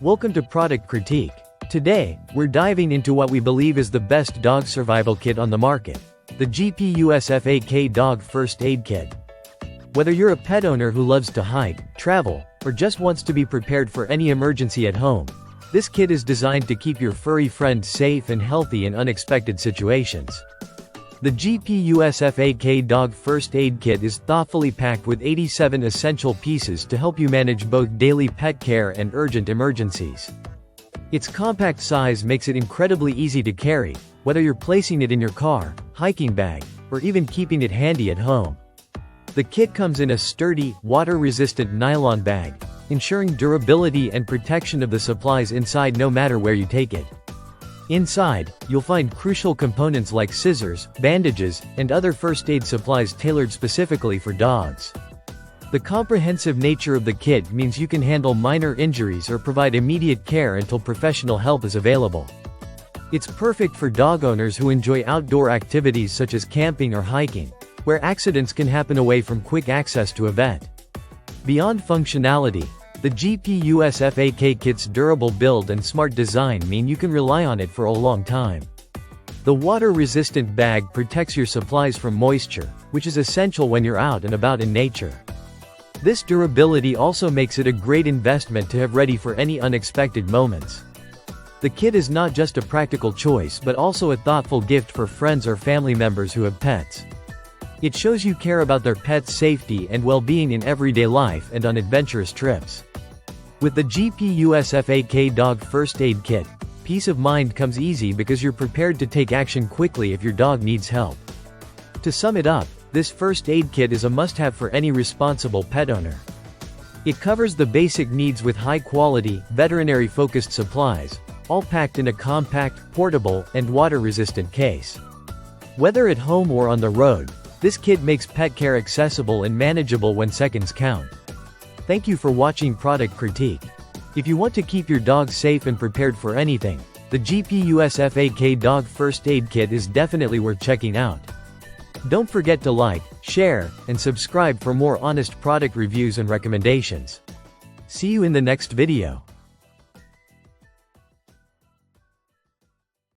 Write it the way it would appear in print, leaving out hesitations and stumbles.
Welcome to Product Critique. Today, we're diving into what we believe is the best dog survival kit on the market, the GPUSFAK Dog First Aid Kit. Whether you're a pet owner who loves to hike, travel, or just wants to be prepared for any emergency at home, this kit is designed to keep your furry friend safe and healthy in unexpected situations. The GPUSFAK Dog First Aid Kit is thoughtfully packed with 87 essential pieces to help you manage both daily pet care and urgent emergencies. Its compact size makes it incredibly easy to carry, whether you're placing it in your car, hiking bag, or even keeping it handy at home. The kit comes in a sturdy, water-resistant nylon bag, ensuring durability and protection of the supplies inside no matter where you take it. Inside, you'll find crucial components like scissors, bandages, and other first aid supplies tailored specifically for dogs. The comprehensive nature of the kit means you can handle minor injuries or provide immediate care until professional help is available. It's perfect for dog owners who enjoy outdoor activities such as camping or hiking, where accidents can happen away from quick access to a vet. Beyond functionality, the GPUSFAK kit's durable build and smart design mean you can rely on it for a long time. The water-resistant bag protects your supplies from moisture, which is essential when you're out and about in nature. This durability also makes it a great investment to have ready for any unexpected moments. The kit is not just a practical choice but also a thoughtful gift for friends or family members who have pets. It shows you care about their pet's safety and well-being in everyday life and on adventurous trips. With the GPUSFAK Dog First Aid Kit, peace of mind comes easy because you're prepared to take action quickly if your dog needs help. To sum it up, this first aid kit is a must-have for any responsible pet owner. It covers the basic needs with high-quality, veterinary-focused supplies, all packed in a compact, portable, and water-resistant case. Whether at home or on the road, this kit makes pet care accessible and manageable when seconds count. Thank you for watching Product Critique. If you want to keep your dog safe and prepared for anything, the GPUSFAK Dog First Aid Kit is definitely worth checking out. Don't forget to like, share, and subscribe for more honest product reviews and recommendations. See you in the next video.